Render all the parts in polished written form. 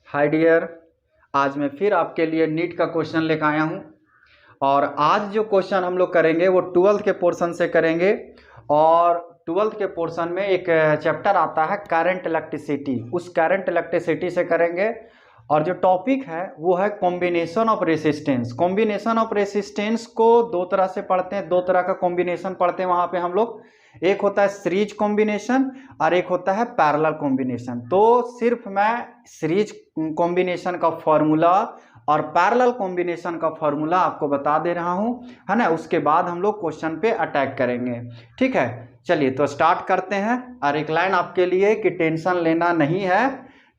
Hi dear, आज मैं फिर आपके लिए नीट का क्वेश्चन लेकर आया हूँ। और आज जो क्वेश्चन हम लोग करेंगे वो 12th के पोर्शन से करेंगे। और 12th के पोर्शन में एक चैप्टर आता है करंट इलेक्ट्रिसिटी, उस करंट इलेक्ट्रिसिटी से करेंगे। और जो टॉपिक है वो है combination of resistance. Combination of resistance को दो तरह से पढ़ते हैं, दो तरह का कॉम्बिनेशन पढ़ते हैं वहाँ पे हम लोग। एक होता है सीरीज कॉम्बिनेशन और एक होता है पैरेलल कॉम्बिनेशन। तो सिर्फ मैं सीरीज कॉम्बिनेशन का फॉर्मूला और पैरेलल कॉम्बिनेशन का फॉर्मूला आपको बता दे रहा हूं, है ना। उसके बाद हम लोग क्वेश्चन पे अटैक करेंगे, ठीक है। चलिए तो स्टार्ट करते हैं। और एक लाइन आपके लिए कि टेंशन लेना नहीं है,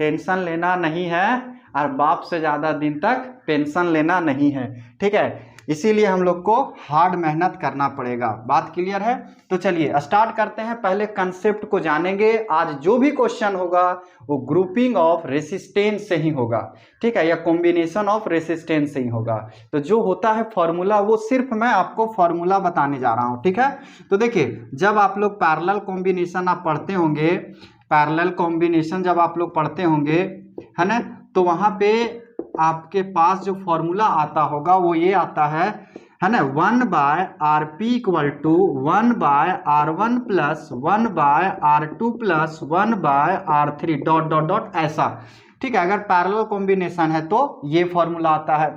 टेंशन लेना नहीं है और बाप से ज़्यादा दिन तक पेंशन लेना नहीं है, ठीक है। इसीलिए हम लोग को हार्ड मेहनत करना पड़ेगा। बात क्लियर है? तो चलिए स्टार्ट करते हैं। पहले कंसेप्ट को जानेंगे। आज जो भी क्वेश्चन होगा वो ग्रुपिंग ऑफ रेसिस्टेंस से ही होगा, ठीक है, या कॉम्बिनेशन ऑफ रेसिस्टेंस से ही होगा। तो जो होता है फॉर्मूला वो सिर्फ मैं आपको फॉर्मूला बताने जा रहा हूं, ठीक है। तो देखिए, जब आप लोग पैरेलल कॉम्बिनेशन आप पढ़ते होंगे, पैरेलल कॉम्बिनेशन जब आप लोग पढ़ते होंगे, है ना, तो वहां पे आपके पास जो फॉर्मूला आता होगा वो ये आता है ना, 1/Rp equal to 1/R1 plus 1/R2 plus 1/R3 dot dot dot ऐसा, ठीक है। अगर पैरेलल कॉम्बिनेशन है तो ये फॉर्मूला आता है।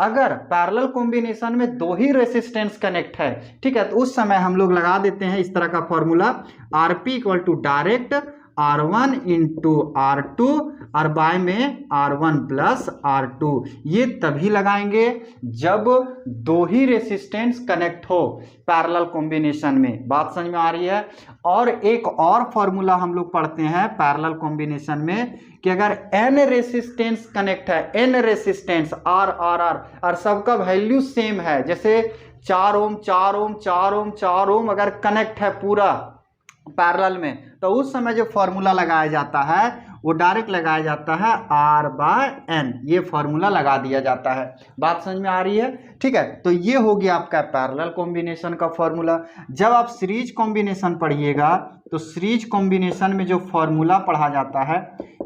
अगर पैरेलल कॉम्बिनेशन में दो ही रेसिस्टेंस कनेक्ट है, ठीक है, तो उस समय हम लोग लगा देते हैं इस तरह का formula, Rp equal to direct R1 into R2 और बाय में R1 प्लस R2। ये तभी लगाएंगे जब दो ही रेसिस्टेंस कनेक्ट हो पैरेलल कॉम्बिनेशन में। बात समझ में आ रही है? और एक और फॉर्मूला हम लोग पढ़ते हैं पैरेलल कॉम्बिनेशन में कि अगर n रेसिस्टेंस कनेक्ट है, n रेसिस्टेंस R और सबका वैल्यू सेम है, जैसे 4 ओम 4 ओम 4 ओम 4 ओम अगर कनेक्ट है पूरा पैरेलल में, तो उस समय जो फॉर्मूला लगाया जाता है वो डायरेक्ट लगाया जाता है R/N। ये फॉर्मूला लगा दिया जाता है। बात समझ में आ रही है? ठीक है, तो ये हो गया आपका पैरेलल कॉम्बिनेशन का फॉर्मूला। जब आप सीरीज कॉम्बिनेशन पढ़िएगा तो सीरीज कॉम्बिनेशन में जो फॉर्मूला पढ़ा जाता है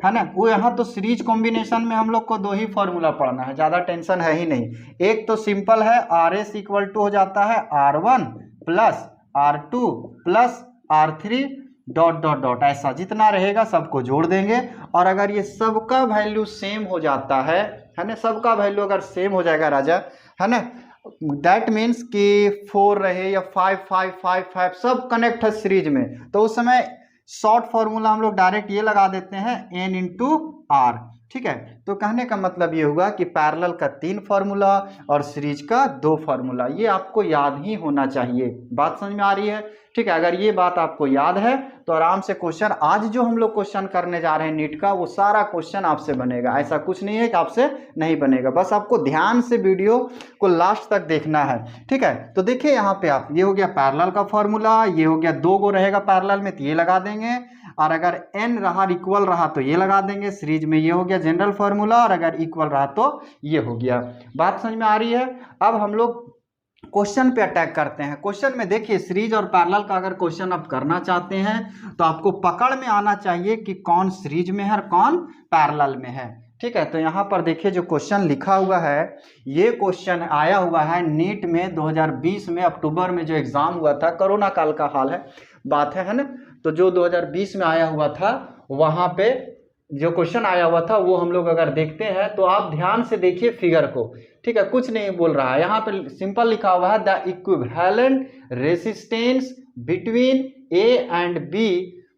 ना, वो यहाँ तो सीरीज कॉम्बिनेशन में हम लोग को दो ही फॉर्मूला पढ़ना है, ज़्यादा टेंशन है ही नहीं। एक तो सिंपल है, RS इक्वल टू हो जाता है R1 plus R2 plus R3 dot dot dot ऐसा, जितना रहेगा सबको जोड़ देंगे। और अगर ये सबका वैल्यू सेम हो जाता है ना, सबका वैल्यू अगर सेम हो जाएगा राजा, है ना, दैट मीन्स कि 4 रहे या 5 5 5 5 सब कनेक्ट है सीरीज में, तो उस समय शॉर्ट फॉर्मूला हम लोग डायरेक्ट ये लगा देते हैं N इंटू R, ठीक है। तो कहने का मतलब ये होगा कि पैरेलल का 3 फार्मूला और सीरीज का 2 फार्मूला, ये आपको याद ही होना चाहिए। बात समझ में आ रही है? ठीक है, अगर ये बात आपको याद है तो आराम से क्वेश्चन, आज जो हम लोग क्वेश्चन करने जा रहे हैं नीट का, वो सारा क्वेश्चन आपसे बनेगा। ऐसा कुछ नहीं है कि आपसे नहीं बनेगा, बस आपको ध्यान से वीडियो को लास्ट तक देखना है, ठीक है। तो देखिए यहाँ पे आप, ये हो गया पैरेलल का फॉर्मूला, ये हो गया 2 गो रहेगा पैरेलल में तो ये लगा देंगे, और अगर n रहा इक्वल रहा तो ये लगा देंगे। सीरीज में ये हो गया जनरल फार्मूला, और अगर इक्वल रहा तो ये हो गया। बात समझ में आ रही है? अब हम लोग क्वेश्चन पे अटैक करते हैं। क्वेश्चन में देखिए, सीरीज और पैरेलल का अगर क्वेश्चन आप करना चाहते हैं तो आपको पकड़ में आना चाहिए कि कौन सीरीज में है और कौन पैरेलल में है, ठीक है। तो यहाँ पर देखिए जो क्वेश्चन लिखा हुआ है, ये क्वेश्चन आया हुआ है नीट में 2020 में अक्टूबर में जो एग्जाम हुआ था, कोरोना काल का हाल है, बात है ना। तो जो 2020 में आया हुआ था, वहाँ पे जो क्वेश्चन आया हुआ था वो हम लोग अगर देखते हैं तो आप ध्यान से देखिए फिगर को, ठीक है, कुछ नहीं बोल रहा है। यहाँ पे सिंपल लिखा हुआ है, the equivalent resistance between A and B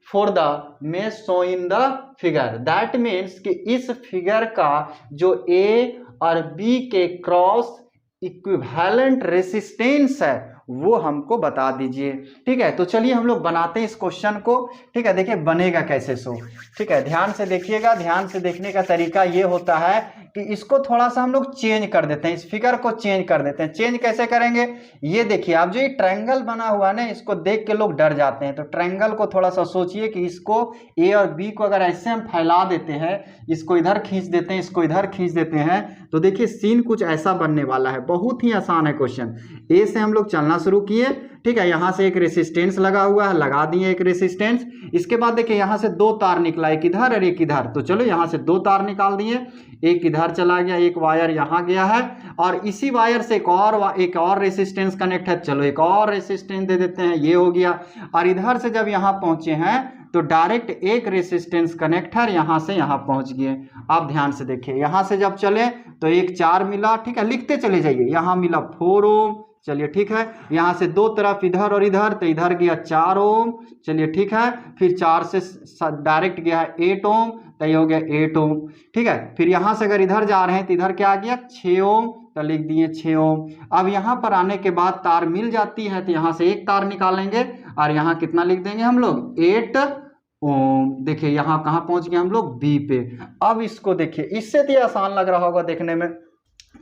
for the में show in the figure. That means कि इस फिगर का जो A और B के क्रॉस इक्विवेलेंट रेसिस्टेंस है वो हमको बता दीजिए, ठीक है। तो चलिए हम लोग बनाते हैं इस क्वेश्चन को, ठीक है। देखिए बनेगा कैसे सो, ठीक है, ध्यान से देखिएगा। ध्यान से देखने का तरीका ये होता है कि इसको थोड़ा सा हम लोग चेंज कर देते हैं, इस फिगर को चेंज कर देते हैं। चेंज कैसे करेंगे? ये देखिए, आप जो ये ट्रायंगल बना हुआ है ना, इसको देख के लोग डर जाते हैं। तो ट्रायंगल को थोड़ा सा सोचिए कि इसको A और B को अगर ऐसे हम फैला देते हैं, इसको इधर खींच देते हैं, इसको इधर खींच देते हैं, तो देखिए सीन कुछ ऐसा बनने वाला है। बहुत ही आसान है क्वेश्चन। A से हम लोग चलना शुरू किए, ठीक है, यहाँ से एक रेसिस्टेंस लगा हुआ है, लगा दिए एक रेसिस्टेंस। इसके बाद देखिए यहाँ से दो तार निकला, एक इधर और एक इधर। तो चलो यहाँ से दो तार निकाल दिए, एक इधर चला गया, एक वायर यहाँ गया है, और इसी वायर से एक और रेसिस्टेंस कनेक्ट है। चलो एक और रेसिस्टेंस दे देते हैं, ये हो गया। और इधर से जब यहाँ पहुंचे हैं तो डायरेक्ट एक रेसिस्टेंस कनेक्ट है, यहाँ से यहाँ पहुंच गए। आप ध्यान से देखिए, यहाँ से जब चले तो एक 4 मिला, ठीक है, लिखते चले जाइए। यहाँ मिला 4 ओम, चलिए ठीक है। यहाँ से दो तरफ इधर और इधर, तो इधर गया 4 ओम, चलिए ठीक है। फिर 4 से डायरेक्ट गया 8 ओम, तो ये हो गया 8 ओम, ठीक है। फिर यहाँ से अगर इधर जा रहे हैं तो इधर क्या आ गया 6 ओम, तो लिख दिए 6 ओम। अब यहाँ पर आने के बाद तार मिल जाती है, तो यहाँ से एक तार निकालेंगे और यहाँ कितना लिख देंगे हम लोग 8 ओम। देखिए यहाँ कहाँ पहुंच गए हम लोग, बी पे। अब इसको देखिए, इससे तो आसान लग रहा होगा देखने में,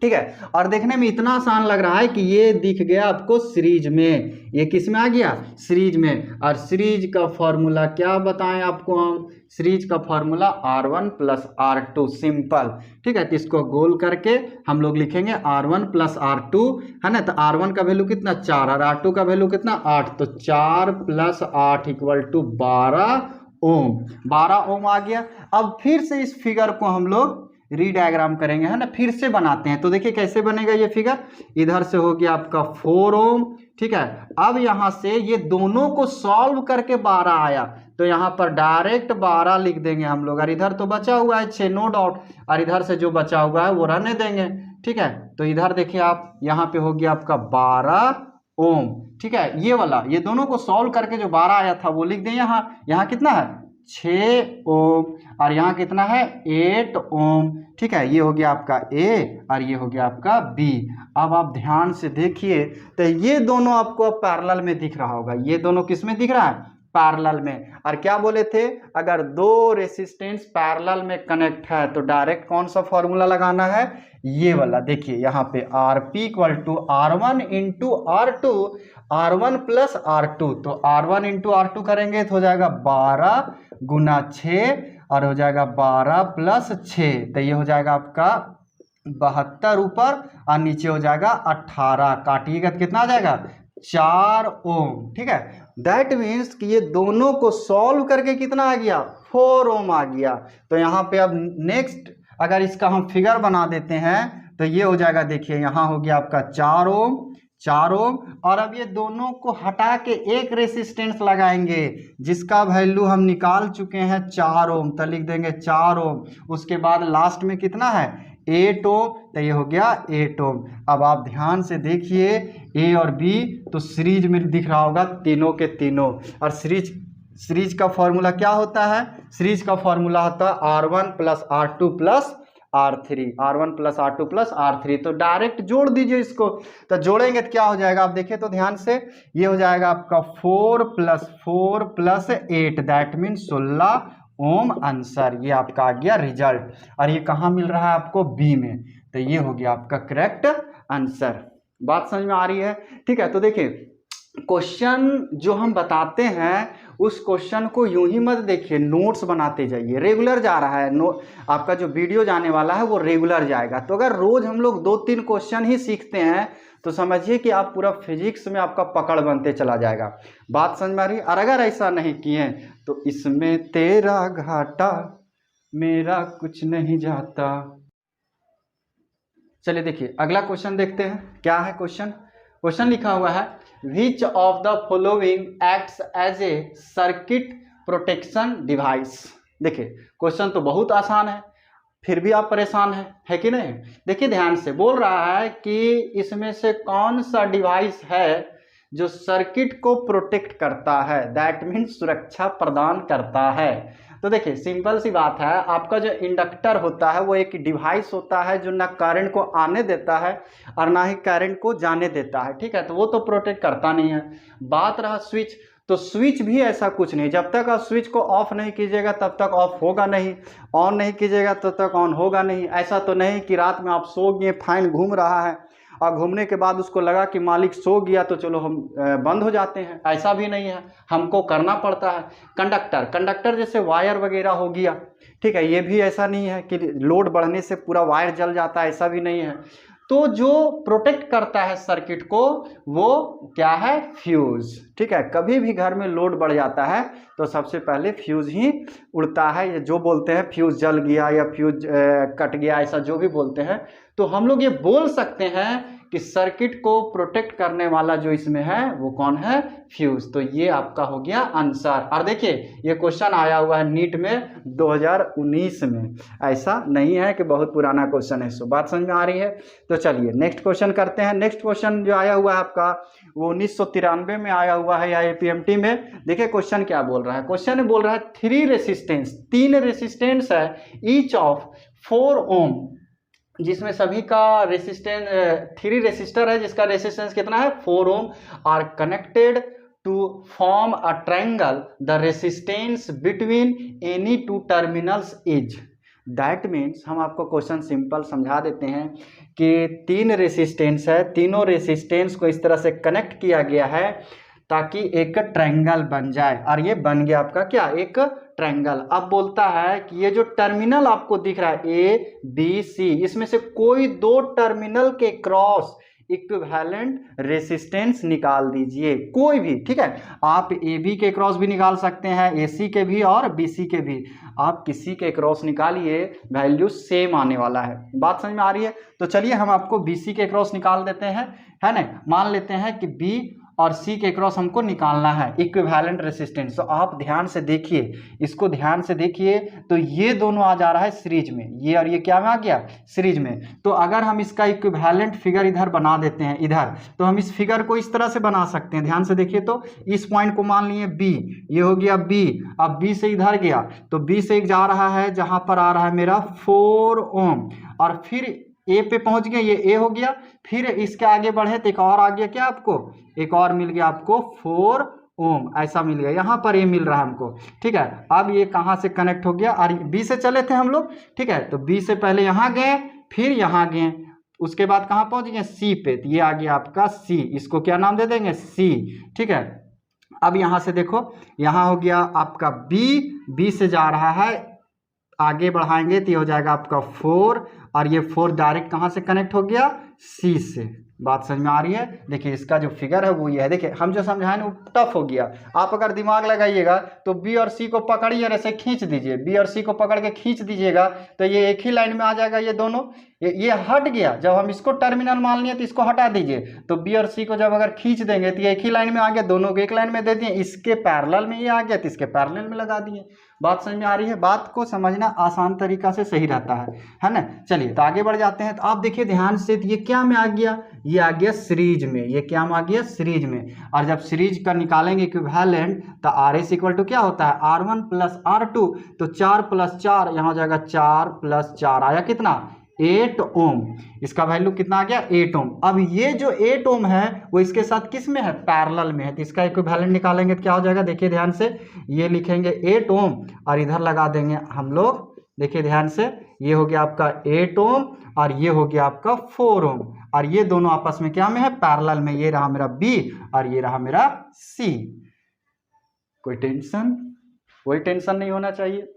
ठीक है, और देखने में इतना आसान लग रहा है कि ये दिख गया आपको सीरीज में। ये किस में आ गया, सीरीज में। और सीरीज का फॉर्मूला क्या बताएं आपको हम, सीरीज का formula R1 plus R2, simple, ठीक है। तो इसको गोल करके हम लोग लिखेंगे R1 प्लस R2, है ना। तो R1 का वैल्यू कितना 4 और R2 का वैल्यू कितना 8, तो 4 प्लस 8 इक्वल टू 12 ओम। 12 ओम आ गया। अब फिर से इस फिगर को हम लोग रीडायग्राम करेंगे, है ना, फिर से बनाते हैं। तो देखिए कैसे बनेगा ये फिगर, इधर से हो गया आपका 4 ओम, ठीक है। अब यहाँ से ये दोनों को सॉल्व करके 12 आया, तो यहाँ पर डायरेक्ट 12 लिख देंगे हम लोग। और इधर तो बचा हुआ है 6, नो डाउट, और इधर से जो बचा हुआ है वो रहने देंगे, ठीक है। तो इधर देखिए आप, यहाँ पे हो गया आपका 12 ओम, ठीक है। ये वाला, ये दोनों को सॉल्व करके जो 12 आया था वो लिख दें यहाँ। यहाँ कितना है 6 ओम, और यहाँ कितना है 8 ओम, ठीक है। ये हो गया आपका ए और ये हो गया आपका बी। अब आप ध्यान से देखिए, तो ये दोनों आपको पैरेलल में दिख रहा होगा। ये दोनों किस में दिख रहा है, पैरेलल में। और क्या बोले थे, अगर दो रेसिस्टेंस पैरेलल में कनेक्ट है तो डायरेक्ट कौन सा फॉर्मूला लगाना है, ये वाला। देखिए यहाँ पे RP equal to R1 into R2, R1 plus R2। तो R1 इंटू R2 करेंगे तो हो जाएगा 12 गुना 6, और हो जाएगा 12 प्लस 6, तो ये हो जाएगा आपका 72 ऊपर, और नीचे हो जाएगा 18, काटिएगा तो कितना आ जाएगा 4 ओम, ठीक है। दैट मीन्स कि ये दोनों को सॉल्व करके कितना आ गया 4 ओम आ गया। तो यहाँ पे अब नेक्स्ट अगर इसका हम फिगर बना देते हैं तो ये हो जाएगा, देखिए यहाँ हो गया आपका 4 ओम, 4 ओम। और अब ये दोनों को हटा के एक रेसिस्टेंस लगाएंगे जिसका वैल्यू हम निकाल चुके हैं 4 ओम, तो लिख देंगे 4 ओम। उसके बाद लास्ट में कितना है 8 ओम, तो ये हो गया 8 ओम। अब आप ध्यान से देखिए ए और बी तो सीरीज में दिख रहा होगा तीनों के तीनों। और सीरीज का फॉर्मूला क्या होता है, सीरीज का फॉर्मूला होता है R1 plus R2 plus R3, R1 plus R2 plus R3। तो डायरेक्ट जोड़ दीजिए इसको, तो जोड़ेंगे तो क्या हो जाएगा आप देखिए तो ध्यान से, ये हो जाएगा आपका 4 plus 8, that mean 16 ohm answer. ये आपका आ गया रिजल्ट, और ये कहाँ मिल रहा है आपको बी में, तो ये हो गया आपका करेक्ट आंसर। बात समझ में आ रही है, ठीक है। तो देखिए क्वेश्चन जो हम बताते हैं उस क्वेश्चन को यूं ही मत देखिए, नोट्स बनाते जाइए। रेगुलर जा रहा है आपका जो वीडियो जाने वाला है वो रेगुलर जाएगा। तो अगर रोज हम लोग 2-3 क्वेश्चन ही सीखते हैं तो समझिए कि आप पूरा फिजिक्स में आपका पकड़ बनते चला जाएगा। बात समझ में आ रही। और अगर ऐसा नहीं किए तो इसमें तेरा घाटा मेरा कुछ नहीं जाता। चलिए देखिए अगला क्वेश्चन देखते हैं, क्या है क्वेश्चन लिखा हुआ है Which of the following acts as a circuit protection device। देखिए क्वेश्चन तो बहुत आसान है, फिर भी आप परेशान है कि नहीं। देखिए ध्यान से, बोल रहा है कि इसमें से कौन सा डिवाइस है जो सर्किट को प्रोटेक्ट करता है, दैट मीन्स सुरक्षा प्रदान करता है। तो देखिए सिंपल सी बात है, आपका जो इंडक्टर होता है वो एक डिवाइस होता है जो ना करंट को आने देता है और ना ही करंट को जाने देता है, ठीक है। तो वो तो प्रोटेक्ट करता नहीं है। बात रहा स्विच, तो स्विच भी ऐसा कुछ नहीं, जब तक आप स्विच को ऑफ नहीं कीजिएगा तब तक ऑफ होगा नहीं, ऑन नहीं कीजिएगा तब तक ऑन होगा नहीं। ऐसा तो नहीं कि रात में आप सो गए, फैन घूम रहा है और घूमने के बाद उसको लगा कि मालिक सो गया तो चलो हम बंद हो जाते हैं, ऐसा भी नहीं है, हमको करना पड़ता है। कंडक्टर जैसे वायर वगैरह हो गया, ठीक है, ये भी ऐसा नहीं है कि लोड बढ़ने से पूरा वायर जल जाता है, ऐसा भी नहीं है। तो जो प्रोटेक्ट करता है सर्किट को वो क्या है, फ्यूज। ठीक है, कभी भी घर में लोड बढ़ जाता है तो सबसे पहले फ्यूज ही उड़ता है। ये जो बोलते हैं फ्यूज जल गया या फ्यूज कट गया, ऐसा जो भी बोलते हैं, तो हम लोग ये बोल सकते हैं कि सर्किट को प्रोटेक्ट करने वाला जो इसमें है वो कौन है, फ्यूज। तो ये आपका हो गया आंसर। और देखिए ये क्वेश्चन आया हुआ है नीट में 2019 में, ऐसा नहीं है कि बहुत पुराना क्वेश्चन है। सो बात समझ में आ रही है। तो चलिए नेक्स्ट क्वेश्चन करते हैं। नेक्स्ट क्वेश्चन जो आया हुआ है आपका वो 1993 में आया हुआ है या APMT में। देखिए क्वेश्चन क्या बोल रहा है, क्वेश्चन बोल रहा है 3 रेसिस्टेंस, 3 रेसिस्टेंस है, ईच ऑफ 4 ओम, जिसमें सभी का रेसिस्टेंस 3 रेसिस्टर है जिसका रेसिस्टेंस कितना है, 4 ohm, are connected to form a triangle, the resistance between any 2 terminals is. That means हम आपको क्वेश्चन सिंपल समझा देते हैं कि 3 रेसिस्टेंस है, तीनों रेसिस्टेंस को इस तरह से कनेक्ट किया गया है ताकि एक ट्रायंगल बन जाए, और ये बन गया आपका क्या, एक ट्रायंगल। अब बोलता है कि ये जो टर्मिनल आपको दिख रहा है ABC, इसमें से कोई 2 टर्मिनल के क्रॉस इक्विवेलेंट रेसिस्टेंस निकाल दीजिए, कोई भी। ठीक है, आप AB के क्रॉस भी निकाल सकते हैं, AC के भी और BC के भी, आप किसी के क्रॉस निकालिए, वैल्यू सेम आने वाला है। बात समझ में आ रही है। तो चलिए हम आपको BC के क्रॉस निकाल देते हैं, है ना। मान लेते हैं कि B और C के क्रॉस हमको निकालना है इक्विवेलेंट रेसिस्टेंस। तो आप ध्यान से देखिए, इसको ध्यान से देखिए, तो ये दोनों आ जा रहा है सीरीज में, ये और ये क्या में आ गया, सीरीज में। तो अगर हम इसका इक्विवेलेंट फिगर इधर बना देते हैं इधर, तो हम इस फिगर को इस तरह से बना सकते हैं। ध्यान से देखिए, तो इस पॉइंट को मान लिए B, ये हो गया B। अब B से इधर गया तो B से एक जा रहा है जहां पर आ रहा है मेरा 4 ओम, और फिर A पे पहुंच गए, ये A हो गया। फिर इसके आगे बढ़े तो एक और आ गया, क्या आपको एक और मिल गया आपको 4 ओम, ऐसा मिल गया। यहाँ पर A मिल रहा है हमको। ठीक है, अब ये कहाँ से कनेक्ट हो गया, और B से चले थे हम लोग। ठीक है, तो B से पहले यहाँ गए, फिर यहाँ गए, उसके बाद कहाँ पहुंच गए, C पे। तो ये आ गया आपका C, इसको क्या नाम दे देंगे, C। ठीक है, अब यहाँ से देखो, यहाँ हो गया आपका B से जा रहा है, आगे बढ़ाएंगे तो ये हो जाएगा आपका 4, और ये 4 डायरेक्ट कहाँ से कनेक्ट हो गया, C से। बात समझ में आ रही है। देखिए इसका जो फिगर है वो ये है। देखिए हम जो समझाए ना वो टफ हो गया, आप अगर दिमाग लगाइएगा तो B और C को पकड़िए, ऐसे खींच दीजिए, B और C को पकड़ के खींच दीजिएगा तो ये एक ही लाइन में आ जाएगा। ये दोनों ये हट गया, जब हम इसको टर्मिनल मान लिए तो इसको हटा दीजिए, तो B और C को जब अगर खींच देंगे तो ये एक ही लाइन में आ गया, दोनों को एक लाइन में दे दिए, इसके पैरेलल में ये आ गया तो इसके पैरेलल में लगा दिए। बात समझ में आ रही है। बात को समझना आसान तरीका से सही रहता है ना। चलिए तो आगे बढ़ जाते हैं। तो आप देखिए ध्यान से, तो ये क्या में आ गया, ये आ गया सीरीज में, ये क्या में आ गया, सीरीज में। और जब सीरीज का निकालेंगे इक्विवेलेंट तो RS इक्वल टू क्या होता है, R1 प्लस R2, तो 4 प्लस 4 यहाँ हो जाएगा 4 प्लस 4 आया कितना, 8 ओम। इसका वैल्यू कितना आ गया, 8 ओम। अब ये जो 8 ओम है वो इसके साथ किस में है, पैरेलल में है, तो इसका इक्विवेलेंट निकालेंगे तो क्या हो जाएगा, देखिए ध्यान से, ये लिखेंगे 8 ओम और इधर लगा देंगे हम लोग, देखिए ध्यान से, ये हो गया आपका 8 ओम और ये हो गया आपका 4 ओम, और ये दोनों आपस में क्या में है, पैरेलल में। ये रहा मेरा B और ये रहा मेरा C। कोई टेंशन नहीं होना चाहिए।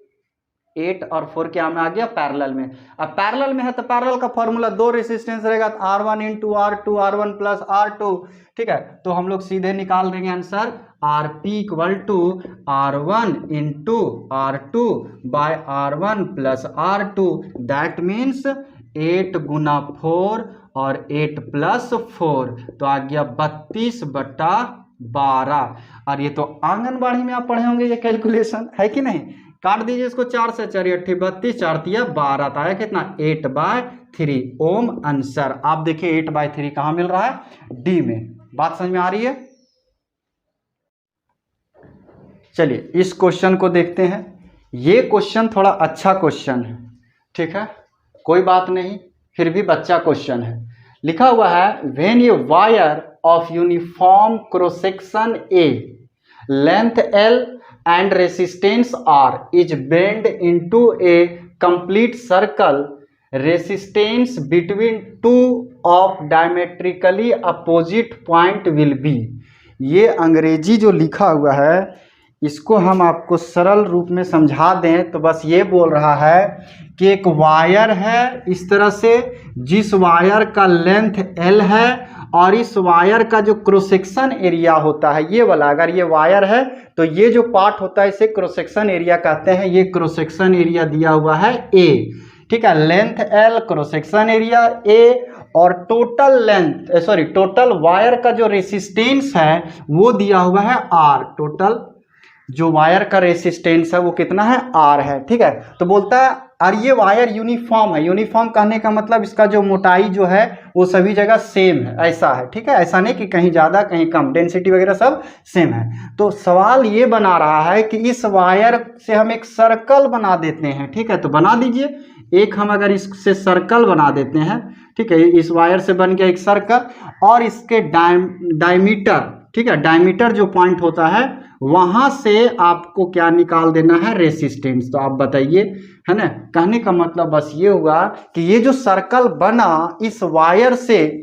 8 और 4 क्या में आ गया, पैरेलल में। अब पैरेलल में है तो पैरेलल का फॉर्मूला 2 रेसिस्टेंस रहेगा, तो R1 into R2, R1 plus R2। ठीक है, तो हम लोग सीधे निकाल देंगे answer, RP equal to R1 into R2 by R1 plus R2। That means 8 गुना 4 और 8 प्लस 4, तो आ गया 32/12। और ये तो आंगनबाड़ी में आप पढ़े होंगे ये कैलकुलेशन, है कि नहीं। काट दीजिए इसको 4 से, 4 8 32, 4 12, तो आया कितना, 8/3 ओम आंसर। आप देखिए 8/3 कहाँ मिल रहा है, D में। बात समझ में आ रही है। चलिए इस क्वेश्चन को देखते हैं। ये क्वेश्चन थोड़ा अच्छा क्वेश्चन है, ठीक है, कोई बात नहीं, फिर भी बच्चा क्वेश्चन है। लिखा हुआ है, when a wire of uniform cross section A, length L and resistance R is bent into a complete circle, resistance between two of diametrically opposite point will be। ये अंग्रेजी जो लिखा हुआ है इसको हम आपको सरल रूप में समझा दें तो बस ये बोल रहा है कि एक वायर है इस तरह से, जिस वायर का लेंथ L है और इस वायर का जो क्रॉस सेक्शन एरिया होता है ये वाला, अगर ये वायर है तो ये जो पार्ट होता है इसे क्रॉस सेक्शन एरिया कहते हैं। ये क्रॉस सेक्शन एरिया दिया हुआ है A, ठीक है, length L, cross section area A, और टोटल लेंथ टोटल वायर का जो रेसिस्टेंस है वो दिया हुआ है R। टोटल जो वायर का रेसिस्टेंस है वो कितना है, R है, ठीक है। तो बोलता है और ये वायर यूनिफॉर्म है। यूनिफॉर्म कहने का मतलब इसका जो मोटाई जो है वो सभी जगह सेम है, ऐसा है, ठीक है। ऐसा नहीं कि कहीं ज़्यादा कहीं कम, डेंसिटी वगैरह सब सेम है। तो सवाल ये बना रहा है कि इस वायर से हम एक सर्कल बना देते हैं, ठीक है। तो बना दीजिए एक, हम अगर इससे सर्कल बना देते हैं, ठीक है, इस वायर से बन गया एक सर्कल, और इसके डायमीटर, ठीक है, डायमीटर जो पॉइंट होता है वहां से आपको क्या निकाल देना है, रेसिस्टेंस। तो आप बताइए, है ना। कहने का मतलब बस ये हुआ कि ये जो सर्कल बना इस वायर से,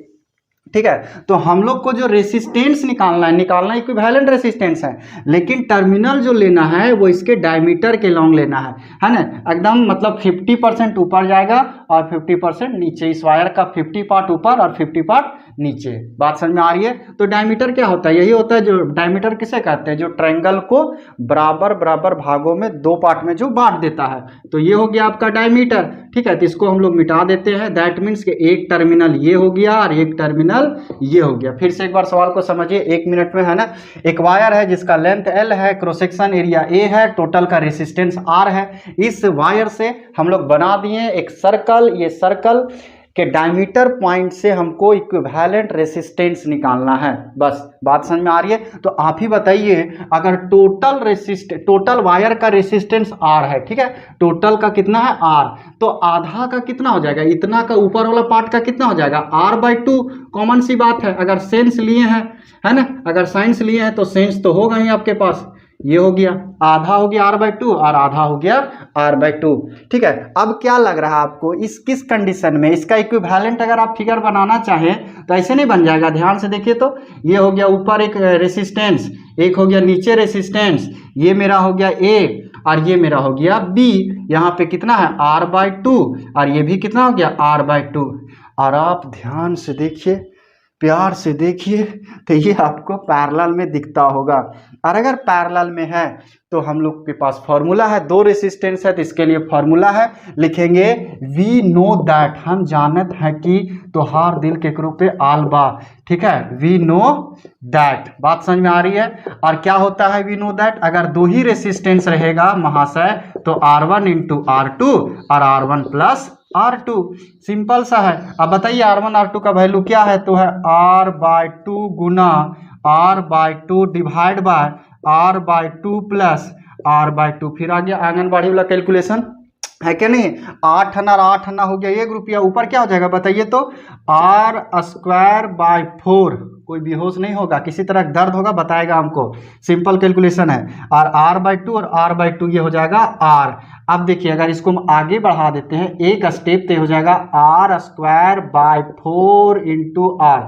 ठीक है, तो हम लोग को जो रेसिस्टेंस निकालना इक्विवेलेंट रेसिस्टेंस है, लेकिन टर्मिनल जो लेना है वो इसके डायमीटर के लॉन्ग लेना है ना। एकदम मतलब 50% ऊपर जाएगा और 50% नीचे, इस वायर का 50 पार्ट ऊपर और 50 पार्ट नीचे। बात समझ में आ रही है। तो डायमीटर क्या होता है, यही होता है जो डायमीटर किसे कहते हैं, जो ट्रायंगल को बराबर बराबर भागों में दो पार्ट में जो बांट देता है। तो ये हो गया आपका डायमीटर, ठीक है। तो इसको हम लोग मिटा देते हैं। दैट मीन्स कि एक टर्मिनल ये हो गया और एक टर्मिनल ये हो गया। फिर से एक बार सवाल को समझिए 1 मिनट में, है ना। एक वायर है जिसका लेंथ L है, क्रॉस सेक्शन एरिया A है, टोटल का रेसिस्टेंस R है। इस वायर से हम लोग बना दिए एक सर्कल। ये सर्कल के डायमीटर पॉइंट से हमको इक्विवेलेंट रेसिस्टेंस निकालना है। बस बात समझ में आ रही है। तो आप ही बताइए, अगर टोटल वायर का रेसिस्टेंस R है, ठीक है, टोटल का कितना है R, तो आधा का कितना हो जाएगा, इतना का ऊपर वाला पार्ट का कितना हो जाएगा, R/2। कॉमन सी बात है, अगर सेंस लिए हैं, है ना, अगर साइंस लिए हैं तो सेंस तो होगा ही आपके पास। ये हो गया आधा हो गया R/2 और आधा हो गया R/2, ठीक है। अब क्या लग रहा है आपको, इस किस कंडीशन में इसका इक्विवेलेंट अगर आप फिगर बनाना चाहें तो ऐसे नहीं बन जाएगा। ध्यान से देखिए तो ये हो गया ऊपर एक रेसिस्टेंस, एक हो गया नीचे रेसिस्टेंस, ये मेरा हो गया A और ये मेरा हो गया B। यहाँ पे कितना है R/2 और ये भी कितना हो गया R/2। और आप ध्यान से देखिए, प्यार से देखिए, तो ये आपको पैरेलल में दिखता होगा। और अगर पैरेलल में है तो हम लोग के पास फॉर्मूला है, दो रेसिस्टेंस है तो इसके लिए फॉर्मूला है, लिखेंगे वी नो दैट, हम जानत है कि तोहार दिल के करो पे आलबा, ठीक है, वी नो दैट। बात समझ में आ रही है। और क्या होता है वी नो दैट, अगर दो ही रेसिस्टेंस रहेगा महाशय तो R1 × R2 और R1 + R2, सिंपल सा है। अब बताइए R1 R2 का वैल्यू क्या है, तो है R/2 Guna R/2 divide by R/2 plus R/2। फिर आ गया आंगनबाड़ी वाला कैलकुलेशन, है क्या नहीं, 8 और 8 हो गया 1 रुपया। ऊपर क्या हो जाएगा बताइए तो, R²/4। कोई बेहोश नहीं होगा, किसी तरह दर्द होगा बताएगा हमको, सिंपल कैलकुलेशन है। और R/2 और R/2 ये हो जाएगा R। अब देखिए अगर इसको हम आगे बढ़ा देते हैं एक स्टेप तो हो जाएगा R²/4 × R।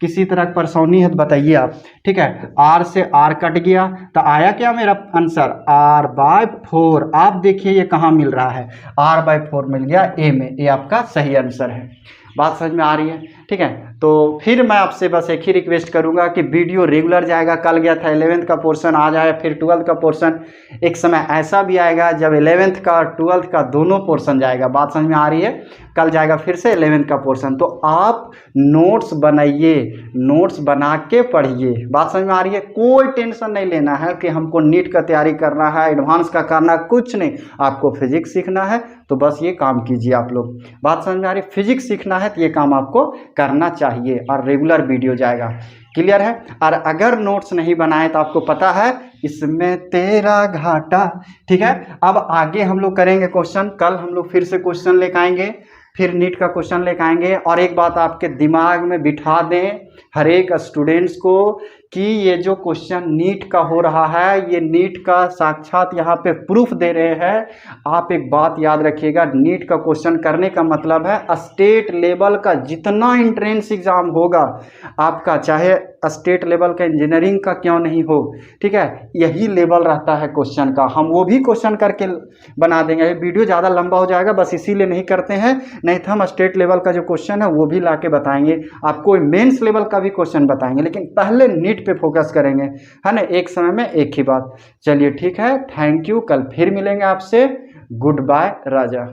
किसी तरह की परेशानी है तो बताइए आप, ठीक है। R से R कट गया तो आया क्या मेरा आंसर R/4। आप देखिए ये कहाँ मिल रहा है, R/4 मिल गया A में, ये आपका सही आंसर है। बात समझ में आ रही है, ठीक है। तो फिर मैं आपसे बस एक ही रिक्वेस्ट करूंगा कि वीडियो रेगुलर जाएगा। कल गया था 11th का पोर्शन, आज आया फिर 12th का पोर्शन। एक समय ऐसा भी आएगा जब 11th का 12th का दोनों पोर्शन जाएगा। बात समझ में आ रही है। कल जाएगा फिर से 11th का पोर्शन। तो आप नोट्स बनाइए, नोट्स बना के पढ़िए। बात समझ में आ रही है। कोई टेंशन नहीं लेना है कि हमको नीट का तैयारी करना है, एडवांस का करना, कुछ नहीं। आपको फिजिक्स सीखना है तो बस ये काम कीजिए आप लोग। बात समझ में आ रही है। फिजिक्स सीखना है तो ये काम आपको करना चाहिए और रेगुलर वीडियो जाएगा। क्लियर है। और अगर नोट्स नहीं बनाए तो आपको पता है इसमें तेरा घाटा, ठीक है। अब आगे हम लोग करेंगे क्वेश्चन। कल हम लोग फिर से क्वेश्चन लेकर आएंगे, फिर नीट का क्वेश्चन लेकर आएंगे। और एक बात आपके दिमाग में बिठा दें हर एक स्टूडेंट्स को कि ये जो क्वेश्चन नीट का हो रहा है, ये नीट का साक्षात यहाँ पे प्रूफ दे रहे हैं। आप एक बात याद रखिएगा, नीट का क्वेश्चन करने का मतलब है स्टेट लेवल का जितना एंट्रेंस एग्जाम होगा आपका, चाहे स्टेट लेवल का इंजीनियरिंग का क्यों नहीं हो, ठीक है, यही लेवल रहता है क्वेश्चन का। हम वो भी क्वेश्चन करके बना देंगे। ये वीडियो ज़्यादा लंबा हो जाएगा, बस इसीलिए नहीं करते हैं, नहीं तो हम स्टेट लेवल का जो क्वेश्चन है वो भी ला के बताएंगे आपको, मेंस लेवल का भी क्वेश्चन बताएंगे, लेकिन पहले नीट पे फोकस करेंगे, है ना, एक समय में एक ही बात। चलिए ठीक है, थैंक यू, कल फिर मिलेंगे आपसे। गुड बाय राजा।